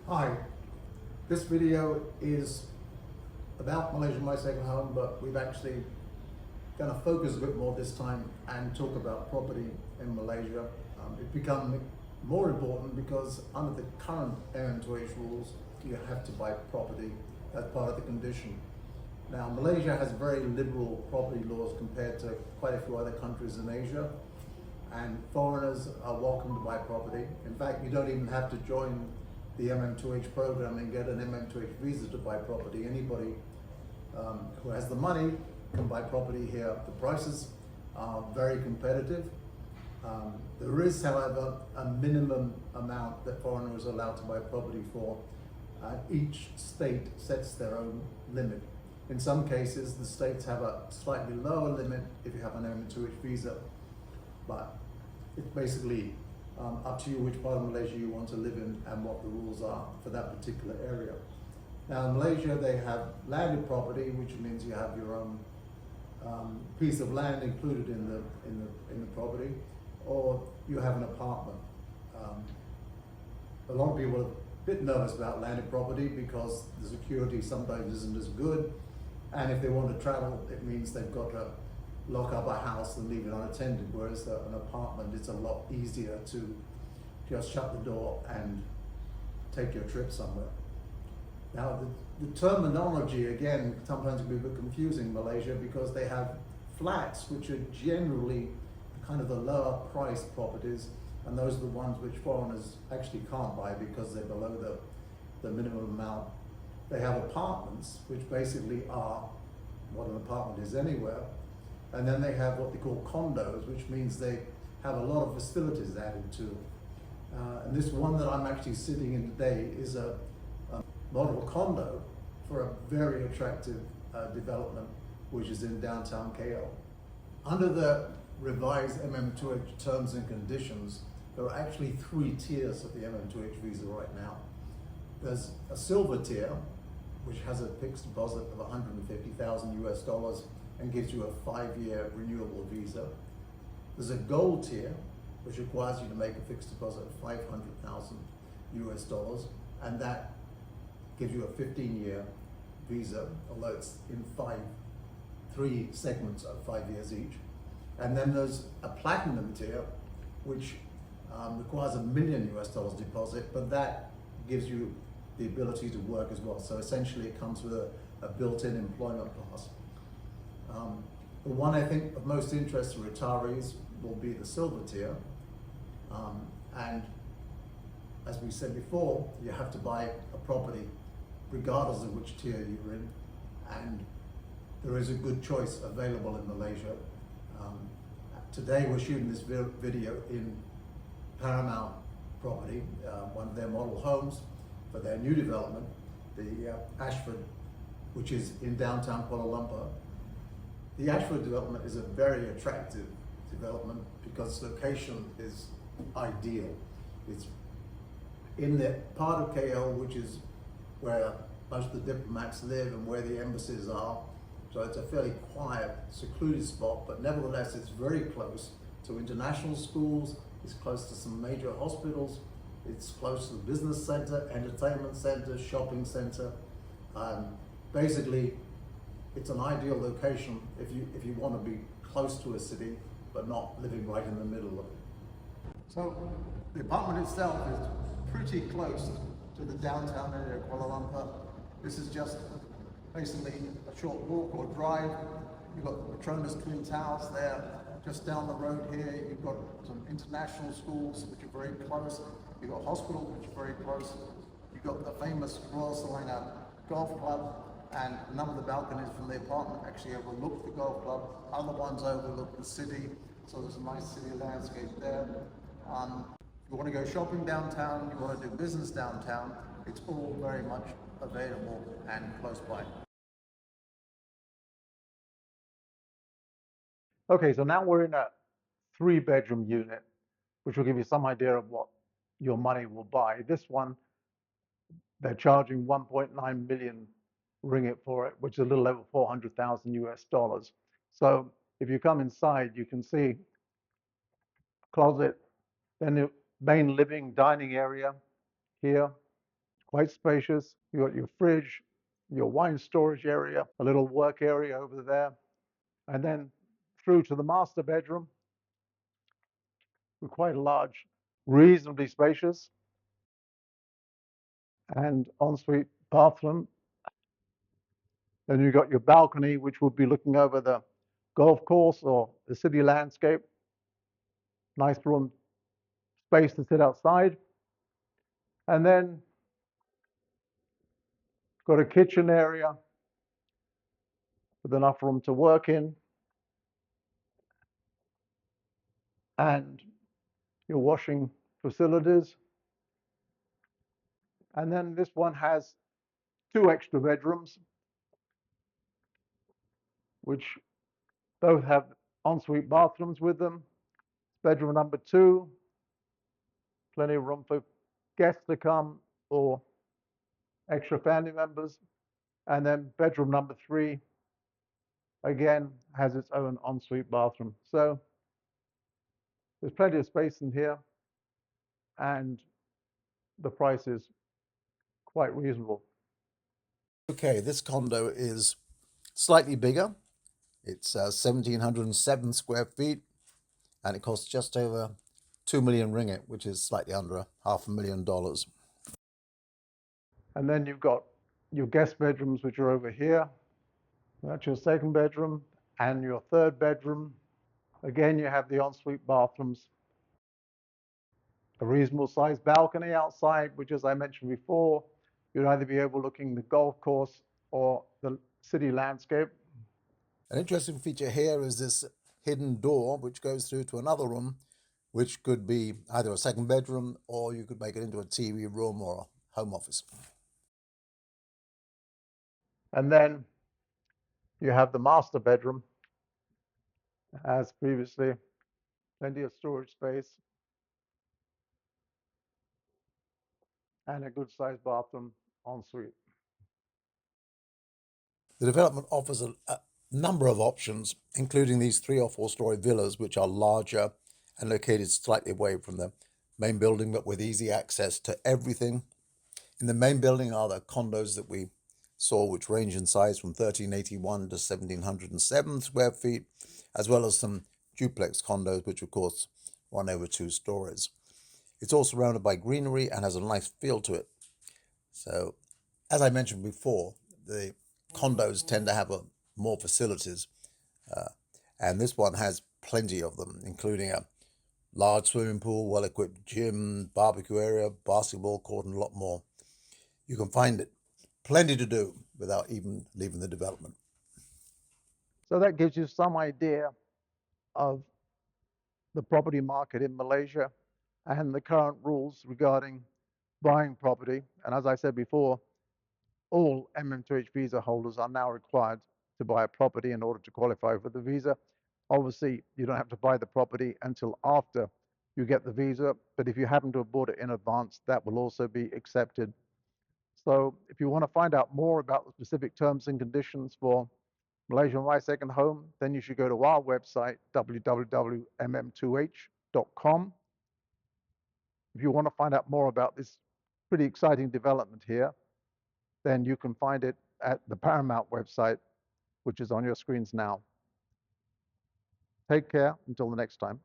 Hi, this video is about Malaysia, my second home, but we've actually going to focus a bit more this time and talk about property in Malaysia. It's become more important because under the current MM2H rules, you have to buy property as part of the condition. Now, Malaysia has very liberal property laws compared to quite a few other countries in Asia, and foreigners are welcome to buy property. In fact, you don't even have to join the MM2H program and get an MM2H visa to buy property. Anybody who has the money can buy property here. The prices are very competitive. There is, however, a minimum amount that foreigners are allowed to buy property for. Each state sets their own limit. In some cases, the states have a slightly lower limit if you have an MM2H visa, but it's basically up to you which part of Malaysia you want to live in and what the rules are for that particular area. Now in Malaysia, they have landed property, which means you have your own piece of land included in the property, or you have an apartment. A lot of people are a bit nervous about landed property because the security sometimes isn't as good, and if they want to travel, it means they've got to lock up a house and leave it unattended, whereas an apartment, it's a lot easier to just shut the door and take your trip somewhere. Now, the terminology, again, sometimes can be a bit confusing in Malaysia because they have flats, which are generally kind of the lower priced properties, and those are the ones which foreigners actually can't buy because they're below the minimum amount. They have apartments, which basically are what an apartment is anywhere. And then they have what they call condos, which means they have a lot of facilities added to. And this one that I'm actually sitting in today is a model condo for a very attractive development, which is in downtown KL. Under the revised MM2H terms and conditions, there are actually 3 tiers of the MM2H visa right now. There's a silver tier, which has a fixed deposit of 150,000 US dollars and gives you a 5-year renewable visa. There's a gold tier, which requires you to make a fixed deposit of 500,000 US dollars, and that gives you a 15-year visa, although it's in 3 segments of 5 years each. And then there's a platinum tier, which requires $1 million US dollars deposit, but that gives you the ability to work as well. So essentially it comes with a built-in employment pass. The one I think of most interest to retirees will be the silver tier. And as we said before, you have to buy a property regardless of which tier you're in. And there is a good choice available in Malaysia. Today we're shooting this video in Paramount property, one of their model homes for their new development, the Ashwood, which is in downtown Kuala Lumpur. The Ashwood development is a very attractive development because its location is ideal. It's in the part of KL which is where most of the diplomats live and where the embassies are. So it's a fairly quiet, secluded spot, but nevertheless it's very close to international schools, it's close to some major hospitals, it's close to the business center, entertainment center, shopping center. Basically, it's an ideal location if you want to be close to a city, but not living right in the middle of it. So the apartment itself is pretty close to the downtown area of Kuala Lumpur. This is just basically a short walk or drive. You've got the Petronas Twin Towers there. Just down the road here, you've got some international schools which are very close. You've got hospitals which are very close. You've got the famous Royal Selangor Golf Club, and a number of the balconies from the apartment actually overlook the golf club. Other ones overlook the city, so there's a nice city landscape there. If you want to go shopping downtown, you want to do business downtown, it's all very much available and close by. Okay, so now we're in a 3-bedroom unit, which will give you some idea of what your money will buy. This one, they're charging 1.9 million ringgit for it, which is a little over 400,000 US dollars. So if you come inside, you can see closet, then the main living dining area here, quite spacious. You've got your fridge, your wine storage area, a little work area over there, and then through to the master bedroom, with quite a large, reasonably spacious, and ensuite bathroom. Then you've got your balcony, which would be looking over the golf course or the city landscape. Nice room space to sit outside. And then got a kitchen area with enough room to work in, and your washing facilities. And then this one has 2 extra bedrooms, which both have ensuite bathrooms with them. Bedroom number 2, plenty of room for guests to come or extra family members. And then bedroom number 3, again, has its own ensuite bathroom. So there's plenty of space in here, and the price is quite reasonable. Okay, this condo is slightly bigger. It's 1,707 square feet, and it costs just over 2 million ringgit, which is slightly under $500,000. And then you've got your guest bedrooms, which are over here. That's your second bedroom and your third bedroom. Again, you have the ensuite bathrooms, a reasonable sized balcony outside, which, as I mentioned before, you'd either be overlooking the golf course or the city landscape. An interesting feature here is this hidden door, which goes through to another room, which could be either a second bedroom or you could make it into a TV room or a home office. And then you have the master bedroom, as previously, plenty of storage space and a good sized bathroom ensuite. The development offers a number of options, including these 3 or 4 story villas, which are larger and located slightly away from the main building, but with easy access to everything. In the main building are the condos that we saw, which range in size from 1,381 to 1,707 square feet, as well as some duplex condos, which of course run over 2 stories. It's all surrounded by greenery and has a nice feel to it. So, as I mentioned before, the condos tend to have more facilities, and this one has plenty of them, including a large swimming pool, well-equipped gym, barbecue area, basketball court, and a lot more. You can find it plenty to do without even leaving the development. So that gives you some idea of the property market in Malaysia and the current rules regarding buying property. And as I said before, all MM2H visa holders are now required to buy a property in order to qualify for the visa. Obviously, you don't have to buy the property until after you get the visa, but if you happen to have bought it in advance, that will also be accepted. So if you want to find out more about the specific terms and conditions for Malaysian My Second Home, then you should go to our website, www.mm2h.com. If you want to find out more about this pretty exciting development here, then you can find it at the Paramount website, which is on your screens now. Take care until the next time.